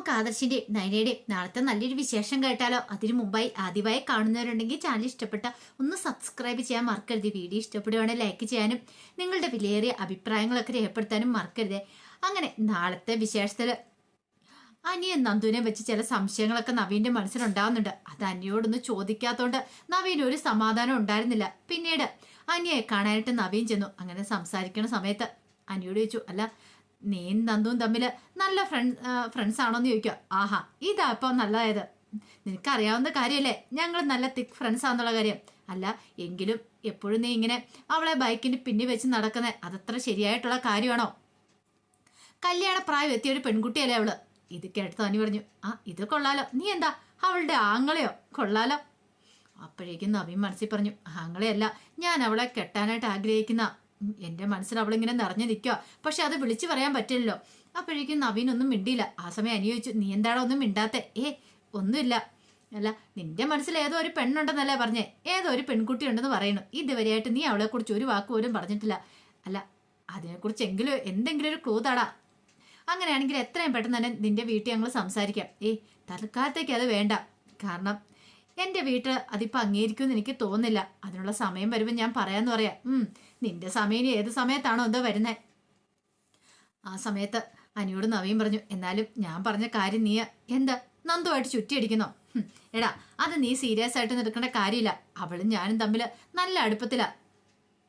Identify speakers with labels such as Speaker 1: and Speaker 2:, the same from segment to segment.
Speaker 1: നമുക്ക് ആദർശിന്റെ നയനയുടെ നാളത്തെ നല്ലൊരു വിശേഷം കേട്ടാലോ? അതിനു മുമ്പായി ആദ്യമായി കാണുന്നവരുണ്ടെങ്കിൽ ചാനൽ ഇഷ്ടപ്പെട്ട ഒന്ന് സബ്സ്ക്രൈബ് ചെയ്യാൻ മറക്കരുത്. വീഡിയോ ഇഷ്ടപ്പെടുവാണെങ്കിൽ ലൈക്ക് ചെയ്യാനും നിങ്ങളുടെ വിലയേറിയ അഭിപ്രായങ്ങളൊക്കെ രേഖപ്പെടുത്താനും മറക്കരുത്. അങ്ങനെ നാളത്തെ വിശേഷത്തില് അനിയൻ നന്ദുവിനെ വെച്ച് ചില സംശയങ്ങളൊക്കെ നവീന്റെ മനസ്സിലുണ്ടാകുന്നുണ്ട്. അത് അനിയോടൊന്ന് ചോദിക്കാത്തോണ്ട് നവീൻ ഒരു സമാധാനം ഉണ്ടായിരുന്നില്ല. പിന്നീട് അനിയെ കാണാനായിട്ട് നവീൻ ചെന്നു. അങ്ങനെ സംസാരിക്കുന്ന സമയത്ത് അനിയോട് ചോദിച്ചു, അല്ല നീ നന്ദുവും തമ്മിൽ നല്ല ഫ്രണ്ട്സ് ആണോന്ന് ചോദിക്കുക. ആഹാ, ഇതാ ഇപ്പൊ നല്ലതായത്. നിനക്കറിയാവുന്ന കാര്യമല്ലേ ഞങ്ങൾ നല്ല തിക്ക് ഫ്രണ്ട്സ് ആണെന്നുള്ള കാര്യം. അല്ല എങ്കിലും എപ്പോഴും നീ ഇങ്ങനെ അവളെ ബൈക്കിന് പിന്നി വെച്ച് നടക്കുന്നത് അതത്ര ശരിയായിട്ടുള്ള കാര്യമാണോ? കല്യാണ പ്രായം എത്തിയ ഒരു പെൺകുട്ടിയല്ലേ അവള്. ഇത് കേട്ട് തോന്നി പറഞ്ഞു, ആ ഇത് കൊള്ളാലോ, നീ എന്താ അവളുടെ ആങ്ങളെയോ? കൊള്ളാലോ. അപ്പോഴേക്കും നവീൻ മനസ്സിൽ പറഞ്ഞു, ആങ്ങളെയല്ല, ഞാൻ അവളെ കെട്ടാനായിട്ട് ആഗ്രഹിക്കുന്ന. എന്റെ മനസ്സിൽ അവളിങ്ങനെ നിറഞ്ഞു നിൽക്കുക, പക്ഷെ അത് വിളിച്ചു പറയാൻ പറ്റില്ലല്ലോ. അപ്പോഴേക്കും നവീൻ ഒന്നും മിണ്ടിയില്ല. ആ സമയം അനി ചോദിച്ചു, നീ എന്താണോ ഒന്നും മിണ്ടാത്തെ? ഒന്നുമില്ല. അല്ല നിന്റെ മനസ്സിൽ ഏതോ ഒരു പെണ്ണുണ്ടെന്നല്ലേ പറഞ്ഞേ? ഏതോ ഒരു പെൺകുട്ടി ഉണ്ടെന്ന് പറയുന്നു. ഇതുവരെയായിട്ട് നീ അവളെ കുറിച്ച് ഒരു വാക്ക് പോലും പറഞ്ഞിട്ടില്ല. അല്ല അതിനെക്കുറിച്ച് എന്തെങ്കിലും ഒരു ക്ലൂ താടാ. അങ്ങനെയാണെങ്കിൽ എത്രയും പെട്ടെന്ന് തന്നെ നിന്റെ വീട്ടിൽ ഞങ്ങൾ സംസാരിക്കാം. തൽക്കാലത്തേക്ക് അത് വേണ്ട. കാരണം എൻ്റെ വീട്ടിൽ അതിപ്പോൾ അംഗീകരിക്കുമെന്ന് എനിക്ക് തോന്നുന്നില്ല. അതിനുള്ള സമയം വരുമ്പോൾ ഞാൻ പറയാമെന്ന് പറയാം. നിന്റെ സമയം ഏത് സമയത്താണോ എന്തോ വരുന്നത്. ആ സമയത്ത് അനിയോട് നവീൻ പറഞ്ഞു, എന്നാലും ഞാൻ പറഞ്ഞ കാര്യം നീ എന്താ നന്ദുമായിട്ട് ചുറ്റിയടിക്കുന്നോ? എടാ അത് നീ സീരിയസ് ആയിട്ട് നിൽക്കേണ്ട കാര്യമില്ല. അവളും ഞാനും തമ്മിൽ നല്ല അടുപ്പത്തിലാ.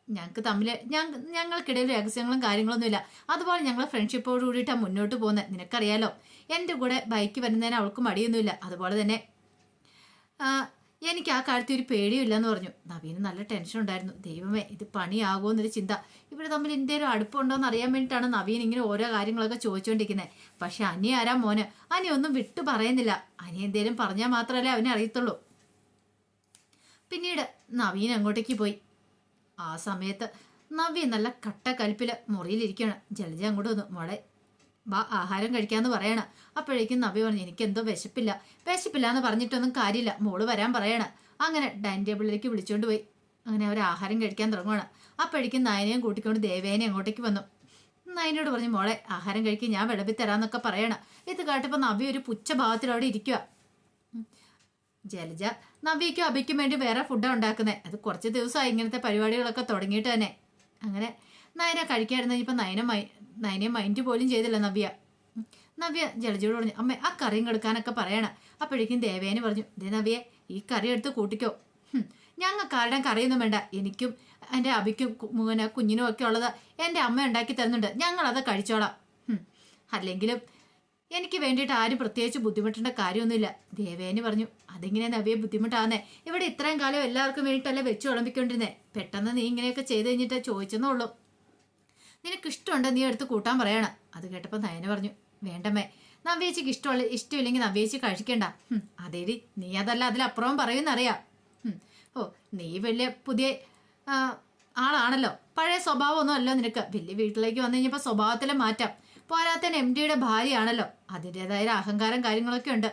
Speaker 1: ഞങ്ങൾക്കിടയിൽ രഹസ്യങ്ങളും കാര്യങ്ങളൊന്നുമില്ല. അതുപോലെ ഞങ്ങൾ ഫ്രണ്ട്ഷിപ്പോട് കൂടിയിട്ടാണ് മുന്നോട്ട് പോകുന്നത്. നിനക്കറിയാലോ എൻ്റെ കൂടെ ബൈക്ക് വരുന്നതിന് അവൾക്ക് മടിയൊന്നുമില്ല. അതുപോലെ തന്നെ എനിക്ക് ആ കാര്യത്തിൽ ഒരു പേടിയില്ലെന്ന് പറഞ്ഞു. നവീന് നല്ല ടെൻഷൻ ഉണ്ടായിരുന്നു. ദൈവമേ ഇത് പണിയാകുമോ എന്നൊരു ചിന്ത. ഇവർ തമ്മിൽ എന്തെങ്കിലും അടുപ്പമുണ്ടോയെന്ന് അറിയാൻ വേണ്ടിയിട്ടാണ് നവീൻ ഇങ്ങനെ ഓരോ കാര്യങ്ങളൊക്കെ ചോദിച്ചുകൊണ്ടിരിക്കുന്നത്. പക്ഷെ അനി ആരാ മോന്? അനി ഒന്നും വിട്ടു പറയുന്നില്ല. അനി എന്തേലും പറഞ്ഞാൽ മാത്രമല്ലേ അവനെ അറിയത്തുള്ളൂ. പിന്നീട് നവീൻ അങ്ങോട്ടേക്ക് പോയി. ആ സമയത്ത് നവ്യ നല്ല കട്ടക്കലിപ്പില് മുറിയിലിരിക്കുകയാണ്. ജലജ അങ്ങോട്ട് വന്നു, മോളെ വാ ആഹാരം കഴിക്കാന്ന് പറയണ. അപ്പോഴേക്കും നവ്യ പറഞ്ഞു, എനിക്കെന്തോ വിശപ്പില്ല എന്ന് പറഞ്ഞിട്ടൊന്നും കാര്യമില്ല, മോള് വരാൻ പറയണ. അങ്ങനെ ഡൈനിങ് ടേബിളിലേക്ക് വിളിച്ചുകൊണ്ട് പോയി. അങ്ങനെ അവർ ആഹാരം കഴിക്കാൻ തുടങ്ങുകയാണ്. അപ്പോഴേക്കും നയനയും കൂട്ടിക്കൊണ്ട് ദേവേനെ അങ്ങോട്ടേക്ക് വന്നു. നയനോട് പറഞ്ഞു, മോളെ ആഹാരം കഴിക്കും, ഞാൻ വിളമ്പി തരാന്നൊക്കെ പറയണം. ഇത് കേട്ടപ്പോൾ നവ്യ ഒരു പുച്ഛഭാവത്തിൽ അവിടെ ഇരിക്കുക. ജലജ നവ്യയ്ക്കും അബിക്കും വേണ്ടി വേറെ ഫുഡാണ് ഉണ്ടാക്കുന്നത്. അത് കുറച്ച് ദിവസമായി ഇങ്ങനത്തെ പരിപാടികളൊക്കെ തുടങ്ങിയിട്ട് തന്നെ. അങ്ങനെ നയന കഴിക്കായിരുന്നു. ഇപ്പം നയനെ മൈൻഡ് പോലും ചെയ്തില്ല നവ്യ ജലജയോട് പറഞ്ഞു, അമ്മ ആ കറിയും കെടുക്കാനൊക്കെ പറയണം. അപ്പോഴേക്കും ദേവേനെ പറഞ്ഞു, ദേ നവ്യെ ഈ കറി എടുത്ത് കൂട്ടിക്കോ. ഞങ്ങൾക്കാരുടെയും കറിയൊന്നും വേണ്ട. എനിക്കും എൻ്റെ അബിക്കും കുഞ്ഞിനും ഒക്കെ ഉള്ളത് എൻ്റെ അമ്മ ഉണ്ടാക്കി തരുന്നുണ്ട്, ഞങ്ങളത് കഴിച്ചോളാം. അല്ലെങ്കിലും എനിക്ക് വേണ്ടിയിട്ട് ആരും പ്രത്യേകിച്ച് ബുദ്ധിമുട്ടേണ്ട കാര്യമൊന്നുമില്ല. ദേവേന് പറഞ്ഞു, അതിങ്ങനെ നവ്യെ ബുദ്ധിമുട്ടാകുന്നേ. ഇവിടെ ഇത്രയും കാലം എല്ലാവർക്കും വേണ്ടിയിട്ടല്ലേ വെച്ച് വിളമ്പിക്കൊണ്ടിരുന്നേ. പെട്ടെന്ന് നീ ഇങ്ങനെയൊക്കെ ചെയ്ത് കഴിഞ്ഞിട്ട് ചോദിച്ചെന്നേ ഉള്ളൂ. നിനക്കിഷ്ടമുണ്ടോ നീ എടുത്ത് കൂട്ടാൻ പറയണം. അത് കേട്ടപ്പോൾ നയന പറഞ്ഞു, വേണ്ടമ്മേ, നവ്യേച്ചിക്ക് ഇഷ്ടമില്ലെങ്കിൽ നവ്യേച്ചി കഴിക്കണ്ട. അതേടി നീ അതല്ല അതിലപ്പുറവും പറയുമെന്നറിയാം. നീ വലിയ പുതിയ ആളാണല്ലോ, പഴയ സ്വഭാവമൊന്നും അല്ലോ നിനക്ക്. വലിയ വീട്ടിലേക്ക് വന്നു കഴിഞ്ഞപ്പോൾ സ്വഭാവത്തിലെ മാറ്റം. പോരാത്തന്നെ MDയുടെ ഭാര്യയാണല്ലോ, അതിൻ്റെതായ അഹങ്കാരം കാര്യങ്ങളൊക്കെ ഉണ്ട്.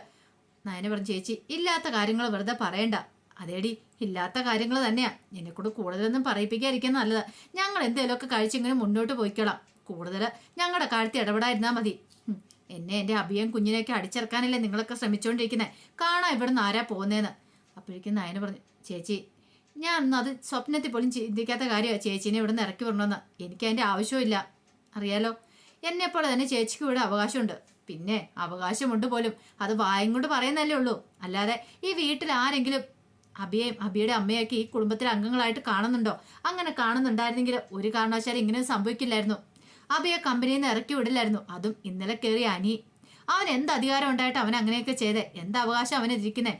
Speaker 1: നയന പറഞ്ഞു, ചേച്ചി ഇല്ലാത്ത കാര്യങ്ങൾ വെറുതെ പറയണ്ട. അതേടി ഇല്ലാത്ത കാര്യങ്ങൾ തന്നെയാ. എന്നെക്കൂടെ കൂടുതലൊന്നും പറയിപ്പിക്കാതിരിക്കാൻ നല്ലത്. ഞങ്ങൾ എന്തെങ്കിലുമൊക്കെ കഴിച്ചിങ്ങനെ മുന്നോട്ട് പോയിക്കോളാം. കൂടുതൽ ഞങ്ങളുടെ കാര്യത്തിൽ ഇടപെടാതിരുന്നാൽ മതി. എന്നെ എൻ്റെ അഭിയും കുഞ്ഞിനെയൊക്കെ അടിച്ചിറക്കാനല്ലേ നിങ്ങളൊക്കെ ശ്രമിച്ചുകൊണ്ടിരിക്കുന്നത്. കാണാം ഇവിടുന്ന് ആരാ പോകുന്നതെന്ന്. അപ്പോഴേക്കും നയന പറഞ്ഞു, ചേച്ചി ഞാൻ അത് സ്വപ്നത്തിൽ പോലും ചിന്തിക്കാത്ത കാര്യമാണ് ചേച്ചീനെ ഇവിടെ നിന്ന് ഇറക്കി വിടണമെന്ന്. എനിക്ക് അതിൻ്റെ ആവശ്യമില്ല, അറിയാലോ. എന്നെപ്പോലെ തന്നെ ചേച്ചിക്ക് ഇവിടെ അവകാശമുണ്ട്. പിന്നെ അവകാശമുണ്ട് പോലും അത് വായും കൊണ്ട് പറയുന്നല്ലേ ഉള്ളൂ. അല്ലാതെ ഈ വീട്ടിൽ ആരെങ്കിലും അബിയുടെ അമ്മയൊക്കെ ഈ കുടുംബത്തിലെ അംഗങ്ങളായിട്ട് കാണുന്നുണ്ടോ? അങ്ങനെ കാണുന്നുണ്ടായിരുന്നെങ്കിൽ ഒരു കാരണവശാലും ഇങ്ങനെ സംഭവിക്കില്ലായിരുന്നു. അബിയെ കമ്പനിയിൽ നിന്ന് ഇറക്കി വിടില്ലായിരുന്നു. അതും ഇന്നലെ കയറിയ അനി. അവൻ എന്ത് അധികാരം ഉണ്ടായിട്ട് അവൻ അങ്ങനെയൊക്കെ ചെയ്തേ? എന്ത് അവകാശം അവനിരിക്കുന്നേ?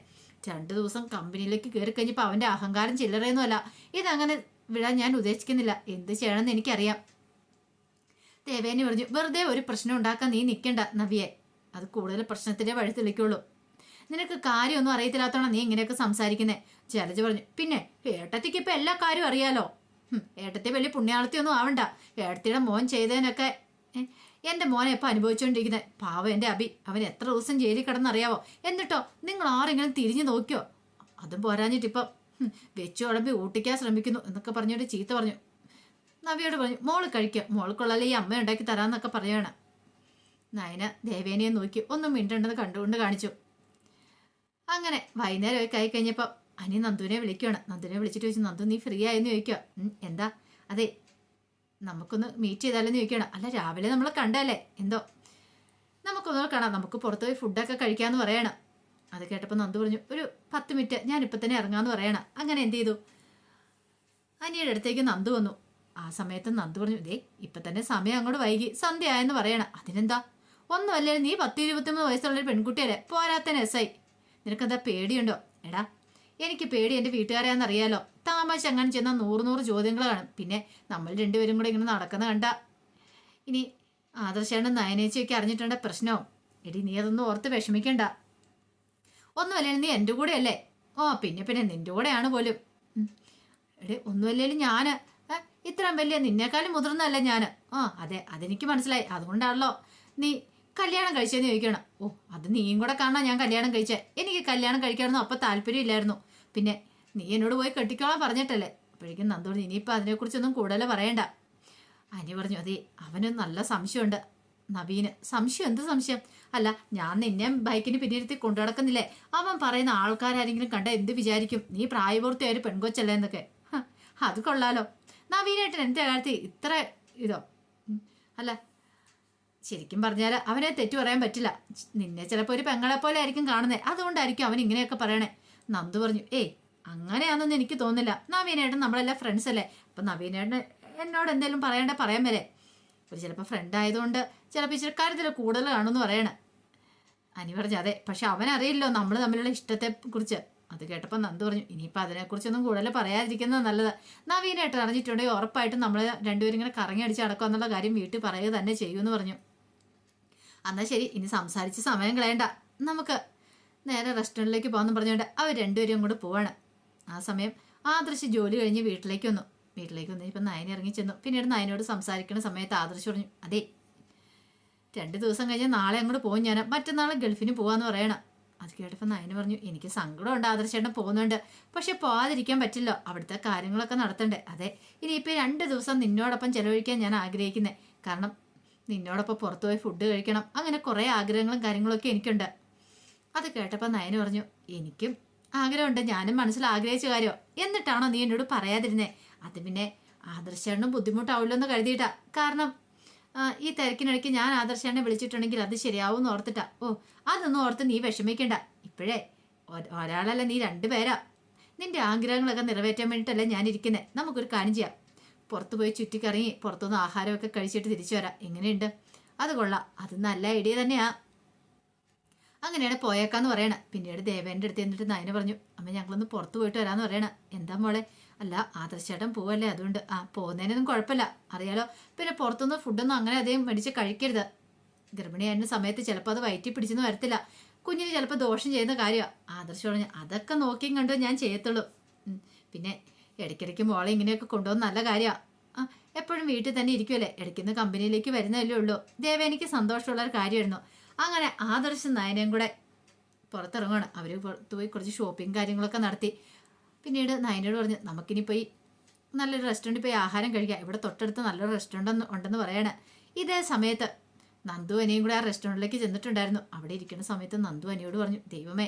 Speaker 1: 2 ദിവസം കമ്പനിയിലേക്ക് കയറി കഴിഞ്ഞപ്പോൾ അവൻ്റെ അഹങ്കാരം ചില്ലറയൊന്നുമല്ല. ഇതങ്ങനെ വിടാൻ ഞാൻ ഉദ്ദേശിക്കുന്നില്ല. എന്ത് ചെയ്യണമെന്ന് എനിക്കറിയാം. ദേവേനി പറഞ്ഞു, വെറുതെ ഒരു പ്രശ്നം ഉണ്ടാക്കാൻ നീ നിൽക്കണ്ട നവ്യെ. അത് കൂടുതൽ പ്രശ്നത്തിൻ്റെ വഴി തെളിക്കുള്ളൂ. നിനക്ക് കാര്യമൊന്നും അറിയത്തില്ലാത്തതാണ് നീ ഇങ്ങനെയൊക്കെ സംസാരിക്കുന്നേ. ജലജ പറഞ്ഞു, പിന്നെ ഏട്ടത്തിക്ക് ഇപ്പം എല്ലാ കാര്യവും അറിയാലോ. ഏട്ടത്തി വലിയ പുണ്യാളത്തിയൊന്നും ആവണ്ട. ഏട്ടത്തിയുടെ മോൻ ചെയ്തതിനൊക്കെ എൻ്റെ മോനെ എപ്പോൾ അനുഭവിച്ചുകൊണ്ടിരിക്കുന്നത്. പാവം എൻ്റെ അബി, അവൻ എത്ര ദിവസം ജയിലിൽ കിടന്നറിയാവോ? എന്നിട്ടോ നിങ്ങൾ ആരെങ്കിലും തിരിഞ്ഞു നോക്കിയോ? അതും പോരാഞ്ഞിട്ടിപ്പം വെച്ചു ഉടമ്പി ഊട്ടിക്കാൻ ശ്രമിക്കുന്നു എന്നൊക്കെ പറഞ്ഞിട്ട് ചീത്ത പറഞ്ഞു. നവ്യയോട് പറഞ്ഞു, മോള് കഴിക്കുക, മോൾക്കുള്ളല്ലേ ഈ അമ്മ ഉണ്ടാക്കി തരാമെന്നൊക്കെ പറയുകയാണ്. നയന ദേവേനയെ നോക്കി ഒന്നും മിണ്ടണ്ടെന്ന് കണ്ടുകൊണ്ട് കാണിച്ചു. അങ്ങനെ വൈകുന്നേരം ആയി കഴിഞ്ഞപ്പോൾ അനി നന്ദുവിനെ വിളിക്കുകയാണ്. നന്ദുവിനെ വിളിച്ചിട്ട് ചോദിച്ചു, നന്ദു നീ ഫ്രീ ആയെന്ന് ചോദിക്കുക. എന്താ? അതെ, നമുക്കൊന്ന് മീറ്റ് ചെയ്താലെന്ന് ചോദിക്കുകയാണ്. അല്ല, രാവിലെ നമ്മൾ കണ്ടല്ലേ, എന്തോ നമുക്കൊന്ന് കാണാം, നമുക്ക് പുറത്ത് പോയി ഫുഡൊക്കെ കഴിക്കാമെന്ന് പറയണം. അത് കേട്ടപ്പോൾ നന്ദു പറഞ്ഞു, ഒരു 10 മിനിറ്റ് ഞാനിപ്പോൾ തന്നെ ഇറങ്ങാമെന്ന് പറയണം. അങ്ങനെ എന്ത് ചെയ്തു? അനിയുടെ അടുത്തേക്ക് നന്ദു വന്നു. ആ സമയത്ത് നന്ദു പറഞ്ഞു, ദേ ഇപ്പം തന്നെ സമയം അങ്ങോട്ട് വൈകി, സന്ധ്യ ആയെന്ന് പറയണം. അതിനെന്താ? ഒന്നുമല്ലേ, നീ 10-23 വയസ്സുള്ളൊരു പെൺകുട്ടിയല്ലേ, പോരാത്തന്നെ എസ്സായി. നിനക്കെന്താ പേടിയുണ്ടോ? എടാ, എനിക്ക് പേടി എൻ്റെ വീട്ടുകാരെയാണെന്നറിയാലോ. താമസ അങ്ങനെ ചെന്നാൽ 100 ചോദ്യങ്ങൾ കാണും. പിന്നെ നമ്മൾ രണ്ടുപേരും കൂടെ ഇങ്ങനെ നടക്കുന്ന കണ്ട ഇനി ആദർശേണ്ണൻ നയനേച്ചിയൊക്കെ അറിഞ്ഞിട്ടുണ്ട പ്രശ്നമോ? എടി, നീ അതൊന്നും ഓർത്ത് വിഷമിക്കണ്ട. ഒന്നുമല്ലേ, നീ എൻ്റെ കൂടെ അല്ലേ? ഓ പിന്നെ നിൻ്റെ കൂടെയാണ് പോലും. എടി, ഒന്നുമല്ലേലും ഞാൻ ഇത്രയും വലിയ നിന്നേക്കാളും മുതിർന്നല്ല ഞാൻ. അതെ, അതെനിക്ക് മനസ്സിലായി. അതുകൊണ്ടാണല്ലോ നീ കല്യാണം കഴിച്ചതെന്ന് ചോദിക്കണം. ഓ, അത് നീയും കൂടെ കാണാൻ ഞാൻ കല്യാണം കഴിച്ചേ. എനിക്ക് കല്യാണം കഴിക്കാനൊന്നും അപ്പം താല്പര്യമില്ലായിരുന്നു. പിന്നെ നീ എന്നോട് പോയി കെട്ടിക്കോളാൻ പറഞ്ഞിട്ടല്ലേ. അപ്പോഴേക്കും നന്ദു പറഞ്ഞു, ഇനിയിപ്പോൾ അതിനെക്കുറിച്ചൊന്നും കൂടുതൽ പറയണ്ട. അനി പറഞ്ഞു, അതെ അവന് നല്ല സംശയമുണ്ട് നവീന്. സംശയം? എന്ത് സംശയം? അല്ല, ഞാൻ നിന്നെ ബൈക്കിന് പിന്നിരുത്തി കൊണ്ടു നടക്കുന്നില്ലേ, അവൻ പറയുന്ന ആൾക്കാരാരെങ്കിലും കണ്ട എന്ത് വിചാരിക്കും? നീ പ്രായപൂർത്തിയായ ഒരു പെൺകൊച്ചല്ലേ എന്നൊക്കെ. അത് കൊള്ളാലോ. നവീനായിട്ട് എൻ്റെ കാര്യത്തിൽ ഇത്ര ഇതോ? അല്ല, ശരിക്കും പറഞ്ഞാൽ അവനെ തെറ്റു പറയാൻ പറ്റില്ല. നിന്നെ ചിലപ്പോൾ ഒരു പെങ്ങളെ പോലെ ആയിരിക്കും കാണുന്നത്, അതുകൊണ്ടായിരിക്കും അവൻ ഇങ്ങനെയൊക്കെ പറയണേ. നന്ദു പറഞ്ഞു, ഏയ് അങ്ങനെയാണെന്നൊന്നും എനിക്ക് തോന്നുന്നില്ല. നവീനേട്ടൻ നമ്മളെല്ലാം ഫ്രണ്ട്സ് അല്ലേ. അപ്പം നവീനേട്ടൻ എന്നോട് എന്തെങ്കിലും പറയാൻ വരെ ഒരു ചിലപ്പോൾ ഫ്രണ്ട് ആയതുകൊണ്ട് ചിലപ്പോൾ ഇച്ചിരി കാര്യത്തിൽ കൂടുതൽ കാണുമെന്ന് പറയണേ. അനി പറഞ്ഞു, അതെ, പക്ഷെ അവനറിയില്ലോ നമ്മൾ തമ്മിലുള്ള ഇഷ്ടത്തെ കുറിച്ച്. അത് കേട്ടപ്പോൾ നന്ദു പറഞ്ഞു, ഇനിയിപ്പോൾ അതിനെക്കുറിച്ചൊന്നും കൂടുതൽ പറയാതിരിക്കുന്നത് നല്ലത്. നവീനായിട്ട് അറിഞ്ഞിട്ടുണ്ടെങ്കിൽ ഉറപ്പായിട്ടും നമ്മൾ രണ്ടുപേരും ഇങ്ങനെ കറങ്ങി അടിച്ച് നടക്കുക എന്നുള്ള കാര്യം വീട്ടിൽ പറയുക തന്നെ ചെയ്യുമെന്ന് പറഞ്ഞു. എന്നാൽ ശരി, ഇനി സംസാരിച്ച് സമയം കളയണ്ട, നമുക്ക് നേരെ റെസ്റ്റോറൻറ്റിലേക്ക് പോകാമെന്ന് പറഞ്ഞുകൊണ്ട് അവർ രണ്ടുപേരും കൂടെ പോവാണ്. ആ സമയം ആദർശ് ജോലി കഴിഞ്ഞ് വീട്ടിലേക്ക് വന്നു. ഇപ്പം നയന ഇറങ്ങി ചെന്നു. പിന്നീട് നയനോട് സംസാരിക്കുന്ന സമയത്ത് ആദർശ് പറഞ്ഞു, അതെ 2 ദിവസം കഴിഞ്ഞ് നാളെ അങ്ങോട്ട് പോകും, ഞാൻ മറ്റന്നാൾ ഗൾഫിന് പോകാമെന്ന് പറയണം. അത് കേട്ടപ്പോൾ നയന പറഞ്ഞു, എനിക്ക് സങ്കടമുണ്ട് ആദർശേട്ടൻ പോകുന്നുണ്ട്, പക്ഷെ പോകാതിരിക്കാൻ പറ്റില്ലോ, അവിടുത്തെ കാര്യങ്ങളൊക്കെ നടത്തണ്ടേ. അതെ, ഇനിയിപ്പോൾ 2 ദിവസം നിന്നോടൊപ്പം ചെലവഴിക്കാൻ ഞാൻ ആഗ്രഹിക്കുന്നത്. കാരണം നിന്നോടൊപ്പം പുറത്തു പോയി ഫുഡ് കഴിക്കണം, അങ്ങനെ കുറേ ആഗ്രഹങ്ങളും കാര്യങ്ങളൊക്കെ എനിക്കുണ്ട്. അത് കേട്ടപ്പോൾ നയന പറഞ്ഞു, എനിക്കും ആഗ്രഹമുണ്ട്, ഞാനും മനസ്സിൽ ആഗ്രഹിച്ച കാര്യമോ, എന്നിട്ടാണോ നീ എന്നോട് പറയാതിരുന്നേ? അത് പിന്നെ ആദർശേട്ടനും ബുദ്ധിമുട്ടാവില്ലോ എന്ന് കരുതിയിട്ടാ. കാരണം ഈ തിരക്കിനിടയ്ക്ക് ഞാൻ ആദർശേട്ടനെ വിളിച്ചിട്ടുണ്ടെങ്കിൽ അത് ശരിയാവും ഓർത്തിട്ടാ. ഓ, അതൊന്നും ഓർത്ത് നീ വിഷമിക്കണ്ട. ഇപ്പോഴേ ഒരാളല്ല, നീ 2 പേരാ. നിന്റെ ആഗ്രഹങ്ങളൊക്കെ നിറവേറ്റാൻ വേണ്ടിയിട്ടല്ലേ ഞാനിരിക്കുന്നത്. നമുക്കൊരു കാര്യം ചെയ്യാം, പുറത്തു പോയി ചുറ്റിക്കറങ്ങി പുറത്തുനിന്ന് ആഹാരമൊക്കെ കഴിച്ചിട്ട് തിരിച്ചു വരാം. എങ്ങനെയുണ്ട്? അത് കൊള്ളാം, അത് നല്ല ഐഡിയ തന്നെയാ. അങ്ങനെയാണ് പോയേക്കാന്ന് പറയണ. പിന്നീട് ദേവേൻ്റെ അടുത്ത് എന്നിട്ട് നയന പറഞ്ഞു, അമ്മ ഞങ്ങളൊന്ന് പുറത്ത് പോയിട്ട് വരാമെന്ന് പറയണ. എന്താ മോളെ? അല്ല, ആദർശേട്ടൻ പോവല്ലേ, അതുകൊണ്ട്. പോകുന്നതിനൊന്നും കുഴപ്പമില്ല, അറിയാലോ. പിന്നെ പുറത്തുനിന്ന് ഫുഡൊന്നും അങ്ങനെ അധികം മേടിച്ച് കഴിക്കരുത്. ഗർഭിണിയായിരുന്ന സമയത്ത് ചിലപ്പോൾ അത് വയറ്റിൽ പിടിച്ചെന്ന് വരത്തില്ല, കുഞ്ഞിന് ചിലപ്പോൾ ദോഷം ചെയ്യുന്ന കാര്യമാണ്. ആദർശം പറഞ്ഞു, അതൊക്കെ നോക്കിയും കണ്ടു ഞാൻ ചെയ്യത്തുള്ളൂ. പിന്നെ ഇടയ്ക്കിടയ്ക്ക് മോളെ ഇങ്ങനെയൊക്കെ കൊണ്ടുപോകുന്ന നല്ല കാര്യമാണ്. എപ്പോഴും വീട്ടിൽ തന്നെ ഇരിക്കുമല്ലേ, ഇടയ്ക്കൊന്ന് കമ്പനിയിലേക്ക് വരുന്നതല്ലേ ഉള്ളൂ. ദേവേനിക്ക് സന്തോഷമുള്ളൊരു കാര്യമായിരുന്നു. അങ്ങനെ ആദർശം നയനയും കൂടെ പുറത്തിറങ്ങുകയാണ്. അവർ പുറത്ത് പോയി കുറച്ച് ഷോപ്പിംഗ് കാര്യങ്ങളൊക്കെ നടത്തി. പിന്നീട് നയനോട് പറഞ്ഞു, നമുക്കിനി പോയി നല്ലൊരു റെസ്റ്റോറൻറ്റിൽ പോയി ആഹാരം കഴിക്കാം, ഇവിടെ തൊട്ടടുത്ത് നല്ലൊരു റെസ്റ്റോറൻറ്റ് ഉണ്ടെന്ന് പറയണേ. ഇതേ സമയത്ത് നന്ദു അനിയും കൂടെ ആ റെസ്റ്റോറൻറ്റിലേക്ക് ചെന്നിട്ടുണ്ടായിരുന്നു. അവിടെ ഇരിക്കുന്ന സമയത്ത് നന്ദു അനിയോട് പറഞ്ഞു, ദൈവമേ,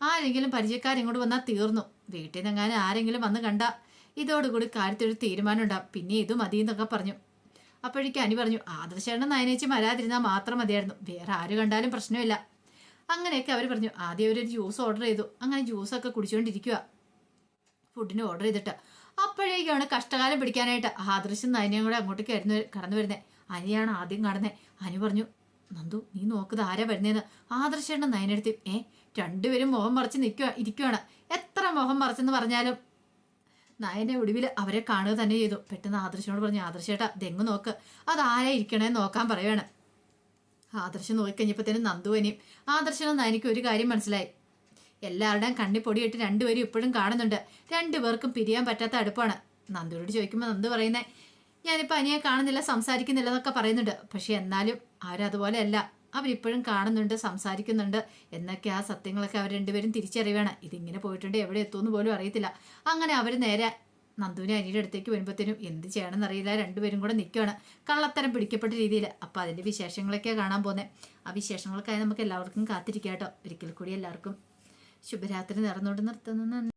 Speaker 1: ആരെങ്കിലും പരിചയക്കാരിങ്ങോട്ട് വന്നാൽ തീർന്നു. വീട്ടിൽ നിന്നെങ്ങാനും ആരെങ്കിലും വന്ന് കണ്ട ഇതോടുകൂടി കാര്യത്തിലൊരു തീരുമാനം ഉണ്ടാവും, പിന്നെ ഇത് മതി എന്നൊക്കെ പറഞ്ഞു. അപ്പോഴേക്കും അനി പറഞ്ഞു, ആദർശേട്ടൻ നയനേച്ചി വരാതിരുന്നാൽ മാത്രം മതിയായിരുന്നു, വേറെ ആര് കണ്ടാലും പ്രശ്നമില്ല. അങ്ങനെയൊക്കെ അവർ പറഞ്ഞു. ആദ്യം അവരൊരു ജ്യൂസ് ഓർഡർ ചെയ്തു. അങ്ങനെ ജ്യൂസൊക്കെ കുടിച്ചുകൊണ്ടിരിക്കുക ഫുഡിന് ഓർഡർ ചെയ്തിട്ട്. അപ്പോഴേക്കാണ് കഷ്ടകാലം പിടിക്കാനായിട്ട് ആദർശം നയനയും കൂടെ അങ്ങോട്ടേക്ക് കടന്നു വരുന്നത്. അനിയാണ് ആദ്യം കാണുന്നത്. അനി പറഞ്ഞു, നന്ദു നീ നോക്കുന്നത് ആരാ വരുന്നതെന്ന്. ആദർശേട്ടൻ നയനെടുത്ത് രണ്ടുപേരും മുഖം മറച്ച് ഇരിക്കുവാണ്. എത്ര മുഖം മറച്ചെന്ന് പറഞ്ഞാലും നയനെ ഒടുവിൽ അവരെ കാണുക തന്നെ ചെയ്തു. പെട്ടെന്ന് ആദർശനോട് പറഞ്ഞു, ആദർശേട്ടാ തെങ്ങ് നോക്ക്, അതാരാ ഇരിക്കണേന്ന് നോക്കാൻ പറയുകയാണ്. ആദർശം നോക്കിക്കഴിഞ്ഞപ്പോഴത്തേനും നന്ദുവനെയും ആദർശനും നയനിക്ക് ഒരു കാര്യം മനസ്സിലായി. എല്ലാവരുടെയും കണ്ണിപ്പൊടിയിട്ട് രണ്ടുപേരും ഇപ്പോഴും കാണുന്നുണ്ട്. 2 പേർക്കും പിരിയാൻ പറ്റാത്ത അടുപ്പാണ്. നന്ദുവിനോട് ചോദിക്കുമ്പോൾ നന്ദു പറയുന്നത്, ഞാനിപ്പോൾ അനിയെ കാണുന്നില്ല, സംസാരിക്കുന്നില്ല എന്നൊക്കെ പറയുന്നുണ്ട്. പക്ഷെ എന്നാലും അവരതുപോലെ അല്ല, അവരിപ്പോഴും കാണുന്നുണ്ട്, സംസാരിക്കുന്നുണ്ട് എന്നൊക്കെ ആ സത്യങ്ങളൊക്കെ അവർ രണ്ടുപേരും തിരിച്ചറിയുകയാണ്. ഇതിങ്ങനെ പോയിട്ടുണ്ട്, എവിടെ എത്തുമെന്ന് പോലും അറിയത്തില്ല. അങ്ങനെ അവർ നേരെ നന്ദുവിനെ അനിയുടെ അടുത്തേക്ക് വരുമ്പോഴത്തേനും എന്ത് ചെയ്യണമെന്ന് അറിയില്ല, രണ്ടുപേരും കൂടെ നിൽക്കുകയാണ് കള്ളത്തരം പിടിക്കപ്പെട്ട രീതിയിൽ. അപ്പം അതിൻ്റെ വിശേഷങ്ങളൊക്കെയാണ് കാണാൻ പോകുന്നത്. ആ വിശേഷങ്ങൾക്കായി നമുക്ക് എല്ലാവർക്കും കാത്തിരിക്കാം കേട്ടോ. ഒരിക്കൽ കൂടി എല്ലാവർക്കും ശുഭരാത്രി നേർന്നുകൊണ്ട് നിർത്തുന്നു.